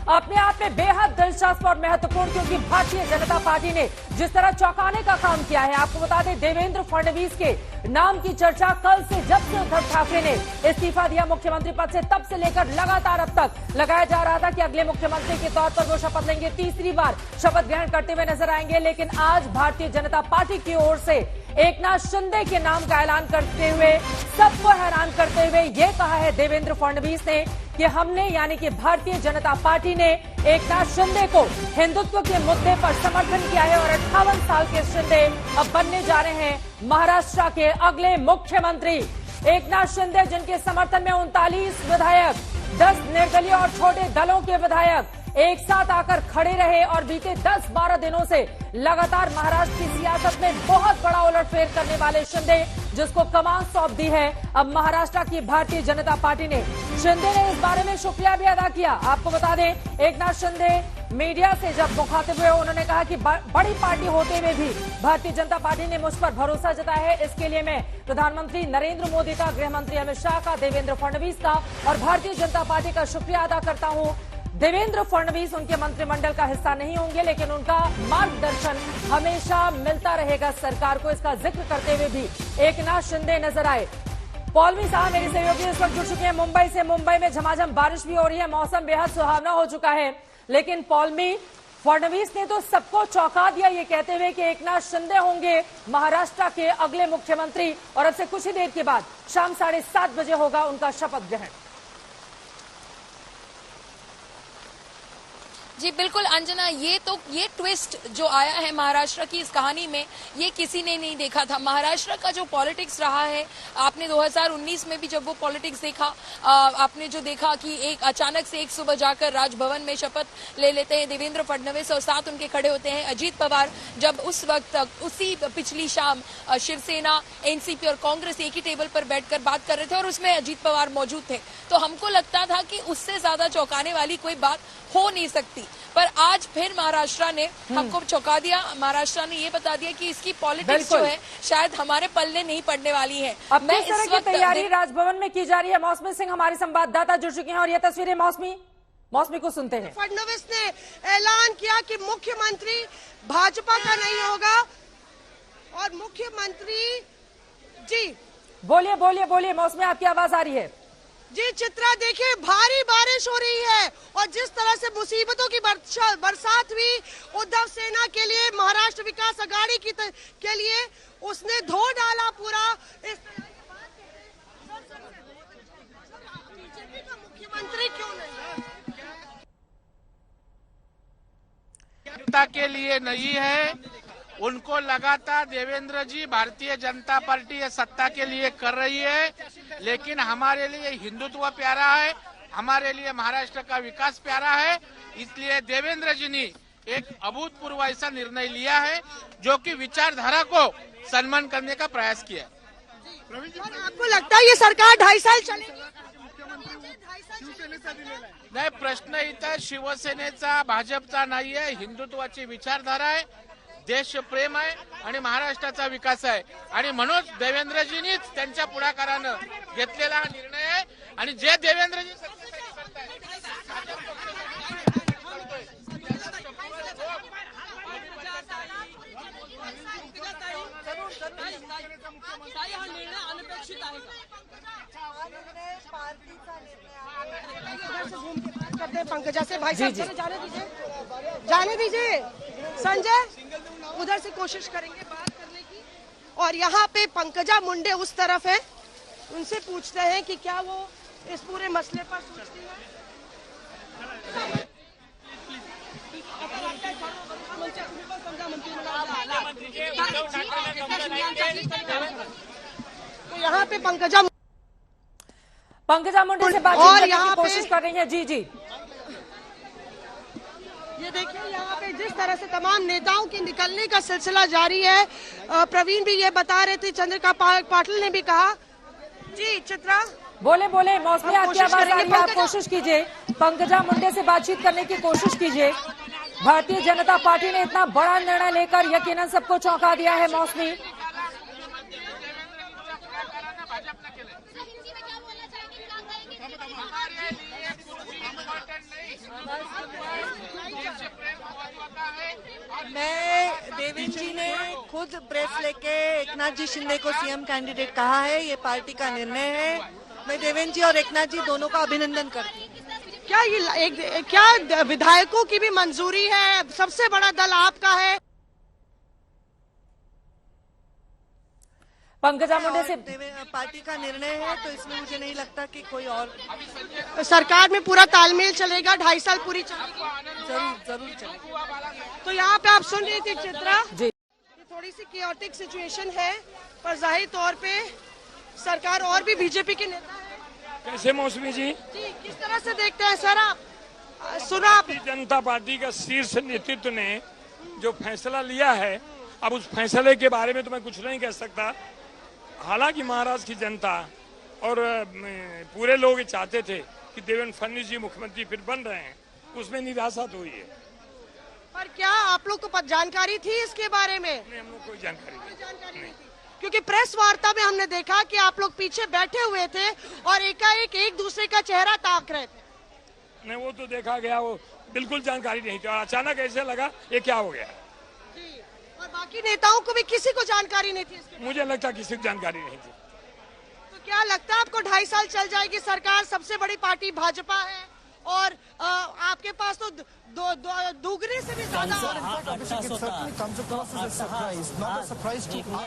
अपने आप में बेहद दिलचस्प और महत्वपूर्ण, क्योंकि भारतीय जनता पार्टी ने जिस तरह चौंकाने का काम किया है। आपको बता दें, देवेंद्र फडणवीस के नाम की चर्चा कल से, जब से उद्धव ठाकरे ने इस्तीफा दिया मुख्यमंत्री पद से, तब से लेकर लगातार अब तक लगाया जा रहा था कि अगले मुख्यमंत्री के तौर पर वो शपथ लेंगे, तीसरी बार शपथ ग्रहण करते हुए नजर आएंगे। लेकिन आज भारतीय जनता पार्टी की ओर से एकनाथ शिंदे के नाम का ऐलान करते हुए, सबको हैरान करते हुए ये कहा है देवेंद्र फडणवीस ने कि हमने, यानी कि भारतीय जनता पार्टी ने एकनाथ शिंदे को हिंदुत्व के मुद्दे पर समर्थन किया है और 58 साल के शिंदे अब बनने जा रहे हैं महाराष्ट्र के अगले मुख्यमंत्री। एकनाथ शिंदे, जिनके समर्थन में 39 विधायक, 10 निर्दलीय और छोटे दलों के विधायक एक साथ आकर खड़े रहे और बीते 10-12 दिनों से लगातार महाराष्ट्र की सियासत में बहुत बड़ा उलटफेर करने वाले शिंदे, जिसको कमान सौंप दी है अब महाराष्ट्र की भारतीय जनता पार्टी ने। शिंदे ने इस बारे में शुक्रिया भी अदा किया। आपको बता दें, एकनाथ शिंदे मीडिया से जब मुखातिब हुए, उन्होंने कहा कि बड़ी पार्टी होते हुए भी भारतीय जनता पार्टी ने मुझ पर भरोसा जताया है। इसके लिए मैं प्रधानमंत्री नरेंद्र मोदी का, गृह मंत्री अमित शाह का, देवेंद्र फडणवीस का और भारतीय जनता पार्टी का शुक्रिया अदा करता हूं। देवेंद्र फडणवीस उनके मंत्रिमंडल का हिस्सा नहीं होंगे, लेकिन उनका मार्गदर्शन हमेशा मिलता रहेगा सरकार को। इसका जिक्र करते हुए भी एकनाथ शिंदे नजर आए। पौलमी साहब मेरे सहयोगी इस वक्त जुड़ चुके हैं मुंबई से। मुंबई में झमाझम बारिश भी हो रही है, मौसम बेहद सुहावना हो चुका है, लेकिन पौलमी, फडणवीस ने तो सबको चौंका दिया ये कहते हुए कि एकनाथ शिंदे होंगे महाराष्ट्र के अगले मुख्यमंत्री और अब से कुछ ही देर के बाद शाम 7:30 बजे होगा उनका शपथ ग्रहण। जी बिल्कुल अंजना, ये ट्विस्ट जो आया है महाराष्ट्र की इस कहानी में, ये किसी ने नहीं देखा था। महाराष्ट्र का जो पॉलिटिक्स रहा है, आपने 2019 में भी जब वो पॉलिटिक्स देखा, आपने जो देखा कि एक अचानक से एक सुबह जाकर राजभवन में शपथ ले लेते हैं देवेंद्र फडणवीस और साथ उनके खड़े होते हैं अजीत पवार। जब उस वक्त उसी पिछली शाम शिवसेना, एनसीपी और कांग्रेस एक ही टेबल पर बैठकर बात कर रहे थे और उसमें अजीत पवार मौजूद थे, तो हमको लगता था कि उससे ज्यादा चौंकाने वाली कोई बात हो नहीं सकती। पर आज फिर महाराष्ट्र ने हमको चौंका दिया। महाराष्ट्र ने ये बता दिया कि इसकी पॉलिटिक्स जो है शायद हमारे पल्ले नहीं पड़ने वाली है। अब मैं इस तरह की तैयारी राजभवन में की जा रही है। मौसमी सिंह हमारी संवाददाता जुड़ चुके हैं और ये तस्वीरें मौसमी को सुनते हैं। फडणवीस ने ऐलान किया कि मुख्यमंत्री भाजपा का नहीं होगा और मुख्यमंत्री जी बोलिए मौसमी, आपकी आवाज आ रही है जी। चित्रा देखिए, भारी बारिश हो रही है और जिस तरह से मुसीबतों की बरसात हुई उद्धव सेना के लिए, महाराष्ट्र विकास अघाड़ी के लिए, उसने धो डाला पूरा। इस बीजेपी का मुख्यमंत्री क्यों नहीं? जनता के लिए नहीं है। उनको लगातार देवेंद्र जी, भारतीय जनता पार्टी ये सत्ता के लिए कर रही है, लेकिन हमारे लिए हिंदुत्व प्यारा है, हमारे लिए महाराष्ट्र का विकास प्यारा है। इसलिए देवेंद्र जी ने एक अभूतपूर्व ऐसा निर्णय लिया है जो कि विचारधारा को सम्मान करने का प्रयास किया। आपको लगता है ये सरकार 2.5 साल चलेगी? नाही, प्रश्न इथं शिवसेनेचा, भाजपचा नाही आहे, हिंदुत्वाची विचारधारा आहे, देश प्रेम आहे आणि महाराष्ट्राचा विकास आहे आणि म्हणून देवेंद्रजींनीच त्यांच्या पुढाकारानं घेतलेला हा निर्णय आहे आणि जे देवेंद्रजी पंकजा से भाई साहब जाने दीजिए संजय, उधर से कोशिश करेंगे बात करने की। और यहाँ पे पंकजा मुंडे उस तरफ है, उनसे पूछते हैं कि क्या वो इस पूरे मसले पर सोचती है। तो यहाँ पे पंकजा मुंडे से बातचीत करने की कोशिश कर रही है। जी ये देखिए, यहाँ पे जिस तरह से तमाम नेताओं की निकलने का सिलसिला जारी है। प्रवीण भी ये बता रहे थे, चंद्रिका पाटिल ने भी कहा। जी चित्रा बोले मौसमी, आपकी आवाज आ रही है, आप कोशिश कीजिए, पंकजा मुंडे से बातचीत करने की कोशिश कीजिए। भारतीय जनता पार्टी ने इतना बड़ा निर्णय लेकर यकीनन सबको चौंका दिया है। मौसमी, हमारे लिए कुछ इम्पोर्टेंट नहीं, मैं देवेंद्र जी ने खुद प्रेस लेके एकनाथ जी शिंदे को सीएम कैंडिडेट कहा है, ये पार्टी का निर्णय है। मैं देवेंद्र जी और एकनाथ जी दोनों का अभिनंदन करती हूँ। क्या विधायकों की भी मंजूरी है? सबसे बड़ा दल आपका है। पंकजा मुंडे से पार्टी का निर्णय है, तो इसमें मुझे नहीं लगता कि कोई और सरकार में पूरा तालमेल चलेगा, 2.5 साल पूरी चलेगी। जरूर चलेगा। तो यहाँ पे आप सुन रही थी चित्रा जी। ये थोड़ी सी केओटिक सिचुएशन है, पर जाहिर तौर पे सरकार और भी बीजेपी के नेता है। कैसे मौसमी जी किस तरह से देखते हैं सर आप? सुना आप? भारतीय जनता पार्टी का शीर्ष नेतृत्व ने जो फैसला लिया है, अब उस फैसले के बारे में तो मैं कुछ नहीं कह सकता। हालांकि महाराष्ट्र की जनता और पूरे लोग चाहते थे कि देवेंद्र फडणवीस जी मुख्यमंत्री फिर बन रहे हैं, उसमें निराशा तो हुई है। पर क्या आप लोग को जानकारी थी इसके बारे में? नहीं, हम लोग कोई जानकारी नहीं थी। क्योंकि प्रेस वार्ता में हमने देखा कि आप लोग पीछे बैठे हुए थे और एकाएक एक दूसरे का चेहरा ताक रहे थे। नहीं, वो तो देखा गया, वो बिल्कुल जानकारी नहीं थी और अचानक ऐसे लगा ये क्या हो गया। और बाकी नेताओं को भी किसी को जानकारी नहीं थी इसके? मुझे लगता किसी को जानकारी नहीं थी। तो क्या लगता है आपको 2.5 साल चल जाएगी सरकार? सबसे बड़ी पार्टी भाजपा है और आपके पास तो दुगने से भी ज्यादा।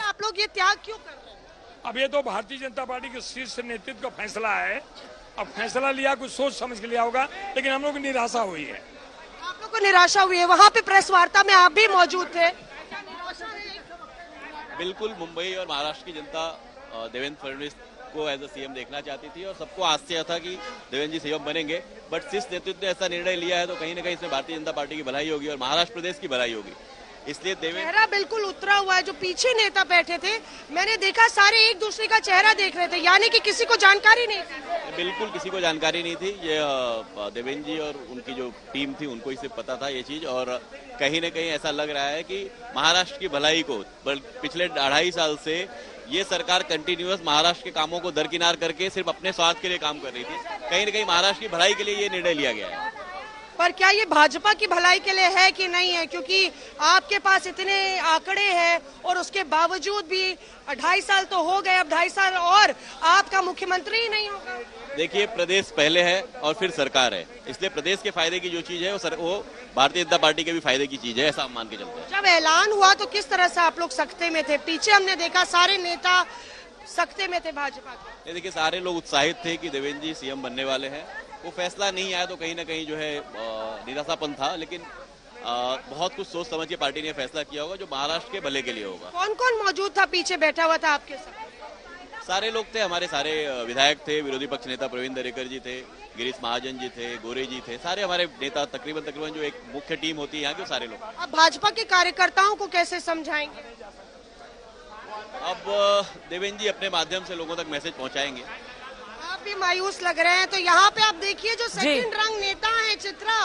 आप लोग ये त्याग क्यों कर रहे हैं? अब ये तो भारतीय जनता पार्टी के शीर्ष नेतृत्व का फैसला है। अब फैसला लिया, कुछ सोच समझ के लिया होगा, लेकिन हम लोग को निराशा हुई है। आप लोग को निराशा हुई है? वहाँ पे प्रेस वार्ता में आप भी मौजूद थे। बिल्कुल, मुंबई और महाराष्ट्र की जनता देवेंद्र फडणवीस को एज अ सीएम देखना चाहती थी और सबको आश्चर्य था कि देवेंद्र जी सीएम बनेंगे। बट शीर्ष नेतृत्व ने ऐसा निर्णय लिया है तो कहीं ना कहीं इसमें भारतीय जनता पार्टी की भलाई होगी और महाराष्ट्र प्रदेश की भलाई होगी। इसलिए चेहरा बिल्कुल उतरा हुआ है। जो पीछे नेता बैठे थे, मैंने देखा सारे एक दूसरे का चेहरा देख रहे थे, यानी कि किसी को जानकारी नहीं थी। बिल्कुल किसी को जानकारी नहीं थी। ये देवेंद्र जी और उनकी जो टीम थी उनको ही सिर्फ पता था ये चीज। और कहीं न कहीं ऐसा लग रहा है कि महाराष्ट्र की भलाई को पिछले 2.5 साल से ये सरकार कंटिन्यूअस महाराष्ट्र के कामों को दरकिनार करके सिर्फ अपने स्वार्थ के लिए काम कर रही थी। कहीं न कहीं महाराष्ट्र की भलाई के लिए ये निर्णय लिया गया है। पर क्या ये भाजपा की भलाई के लिए है कि नहीं है? क्योंकि आपके पास इतने आंकड़े हैं और उसके बावजूद भी 2.5 साल तो हो गए, अब 2.5 साल और आपका मुख्यमंत्री ही नहीं होगा। देखिए, प्रदेश पहले है और फिर सरकार है, इसलिए प्रदेश के फायदे की जो चीज है वो भारतीय जनता पार्टी के भी फायदे की चीज है, ऐसा हम मान के चलते हैं। जब ऐलान हुआ तो किस तरह से आप लोग सकते में थे? पीछे हमने देखा सारे नेता सकते में थे भाजपा के। देखिए, सारे लोग उत्साहित थे कि देवेंद्र जी सीएम बनने वाले हैं। वो फैसला नहीं आया तो कहीं ना कहीं जो है निराशापन था, लेकिन बहुत कुछ सोच समझ के पार्टी ने फैसला किया होगा जो महाराष्ट्र के भले के लिए होगा। कौन कौन मौजूद था, पीछे बैठा हुआ था आपके साथ? सारे लोग थे, हमारे सारे विधायक थे, विरोधी पक्ष नेता प्रवीण दरेकर जी थे, गिरीश महाजन जी थे, गोरे जी थे, सारे हमारे नेता तकरीबन जो एक मुख्य टीम होती है यहाँ के सारे लोग। अब भाजपा के कार्यकर्ताओं को कैसे समझाएंगे? अब देवेंद्र जी अपने माध्यम से लोगों तक मैसेज पहुंचाएंगे। आप भी मायूस लग रहे हैं, तो यहाँ पे आप देखिए जो सेकंड रंग नेता है चित्रा,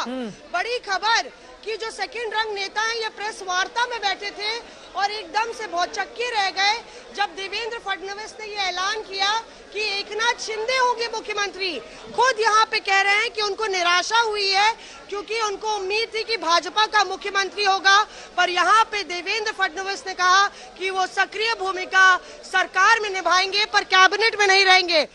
बड़ी खबर कि जो सेकंड रंग नेता है ये प्रेस वार्ता में बैठे थे और एकदम से बहुत चक्के रह गए जब देवेंद्र फडणवीस ने ये ऐलान किया कि एकनाथ शिंदे होंगे मुख्यमंत्री। खुद यहाँ पे कह रहे हैं कि उनको निराशा हुई है क्योंकि उनको उम्मीद थी कि भाजपा का मुख्यमंत्री होगा, पर यहाँ पे देवेंद्र फडणवीस ने कहा कि वो सक्रिय भूमिका सरकार में निभाएंगे पर कैबिनेट में नहीं रहेंगे।